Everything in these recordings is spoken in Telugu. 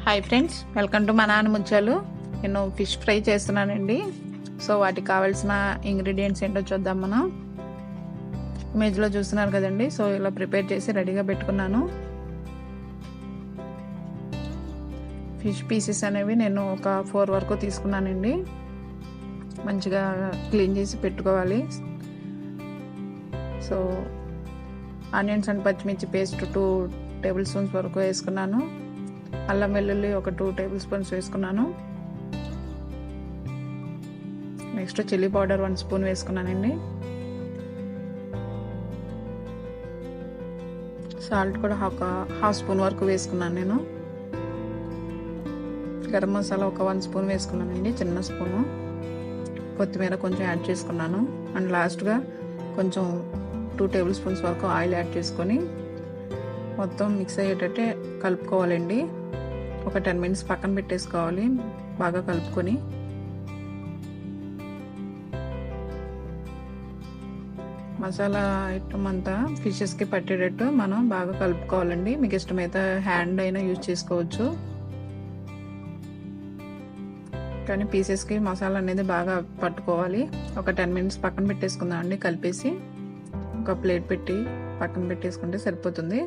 హాయ్ ఫ్రెండ్స్, వెల్కమ్ టు మన ఆనిముత్యాలు. నేను ఫిష్ ఫ్రై చేస్తున్నానండి. సో వాటికి కావాల్సిన ఇంగ్రీడియంట్స్ ఏంటో చూద్దాం. మనం ఇమేజ్లో చూస్తున్నారు కదండి. సో ఇలా ప్రిపేర్ చేసి రెడీగా పెట్టుకున్నాను. ఫిష్ పీసెస్ అనేవి నేను ఒక 4 వరకు తీసుకున్నానండి. మంచిగా క్లీన్ చేసి పెట్టుకోవాలి. సో ఆనియన్స్ అండ్ పచ్చిమిర్చి పేస్ట్ 2 టేబుల్ స్పూన్స్ వరకు వేసుకున్నాను. అల్లం వెల్లుల్లి ఒక 2 టేబుల్ స్పూన్స్ వేసుకున్నాను. నెక్స్ట్ చిల్లీ పౌడర్ 1 స్పూన్ వేసుకున్నానండి. సాల్ట్ కూడా హాఫ్ స్పూన్ వరకు వేసుకున్నాను నేను. గరం మసాలా ఒక 1 స్పూన్ వేసుకున్నానండి, చిన్న స్పూను. కొత్తిమీర కొంచెం యాడ్ చేసుకున్నాను. అండ్ లాస్ట్గా కొంచెం 2 టేబుల్ స్పూన్స్ వరకు ఆయిల్ యాడ్ చేసుకొని మొత్తం మిక్స్ అయ్యేటట్టే కలుపుకోవాలండి. ఒక 10 మినిట్స్ పక్కన పెట్టేసుకోవాలి, బాగా కలుపుకొని. మసాలా ఐటమ్ అంతా ఫిషెస్కి పట్టేటట్టు మనం బాగా కలుపుకోవాలండి. మీకు ఇష్టమైతే హ్యాండ్ అయినా యూజ్ చేసుకోవచ్చు, కానీ పీసెస్కి మసాలా అనేది బాగా పట్టుకోవాలి. ఒక 10 మినిట్స్ పక్కన పెట్టేసుకుందాం అండి. కలిపేసి ఒక ప్లేట్ పెట్టి పక్కన పెట్టేసుకుంటే సరిపోతుంది.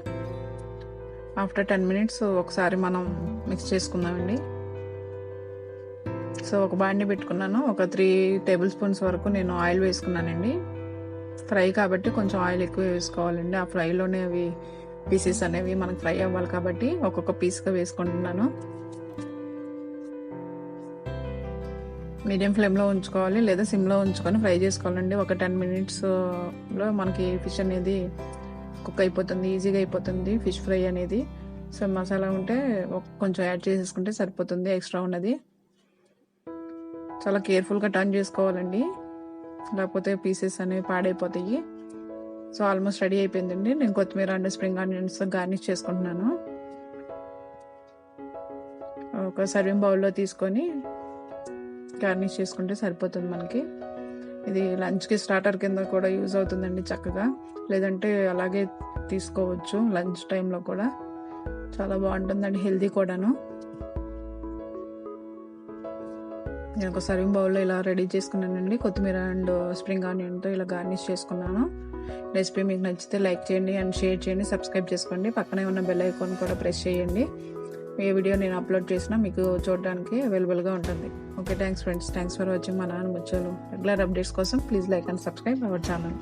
ఆఫ్టర్ 10 మినిట్స్ ఒకసారి మనం మిక్స్ చేసుకుందామండి. సో ఒక బాండి పెట్టుకున్నాను. ఒక 3 టేబుల్ స్పూన్స్ వరకు నేను ఆయిల్ వేసుకున్నానండి. ఫ్రై కాబట్టి కొంచెం ఆయిల్ ఎక్కువ వేసుకోవాలండి. ఆ ఫ్రైలోనే అవి పీసెస్ అనేవి మనకు ఫ్రై అవ్వాలి కాబట్టి ఒక్కొక్క పీస్గా వేసుకుంటున్నాను. మీడియం ఫ్లేమ్లో ఉంచుకోవాలి, లేదా సిమ్లో ఉంచుకొని ఫ్రై చేసుకోవాలండి. ఒక 10 మినిట్స్లో మనకి ఫిష్ అనేది కుక్ అయిపోతుంది, ఈజీగా అయిపోతుంది ఫిష్ ఫ్రై అనేది. సో మసాలా ఉంటే కొంచెం యాడ్ చేసేసుకుంటే సరిపోతుంది, ఎక్స్ట్రా ఉన్నది. చాలా కేర్ఫుల్గా టర్న్ చేసుకోవాలండి, లేకపోతే పీసెస్ అనేవి పాడైపోతాయి. సో ఆల్మోస్ట్ రెడీ అయిపోయిందండి. నేను కొత్తిమీర అండ్ స్ప్రింగ్ ఆనియన్స్ గార్నిష్ చేసుకుంటున్నాను. ఒక సర్వింగ్ బౌల్లో తీసుకొని గార్నిష్ చేసుకుంటే సరిపోతుంది మనకి. ఇది లంచ్కి స్టార్టర్ కింద కూడా యూజ్ అవుతుందండి చక్కగా, లేదంటే అలాగే తీసుకోవచ్చు లంచ్ టైంలో కూడా. చాలా బాగుంటుందండి, హెల్తీ కూడాను. నేను ఒక సర్వింగ్ బౌల్లో ఇలా రెడీ చేసుకున్నానండి. కొత్తిమీర అండ్ స్ప్రింగ్ ఆనియన్తో ఇలా గార్నిష్ చేసుకున్నాను. రెసిపీ మీకు నచ్చితే లైక్ చేయండి అండ్ షేర్ చేయండి, సబ్స్క్రైబ్ చేసుకోండి. పక్కనే ఉన్న బెల్ ఐకాన్ కూడా ప్రెస్ చేయండి. ఏ వీడియో నేను అప్లోడ్ చేసినా మీకు చూడడానికి అవైలబుల్గా ఉంటుంది. Okay, thanks friends. Thanks for watching మన ఆనిముత్యాలు. రెగ్యులర్ అప్డేట్స్ కోసం please like and subscribe our channel.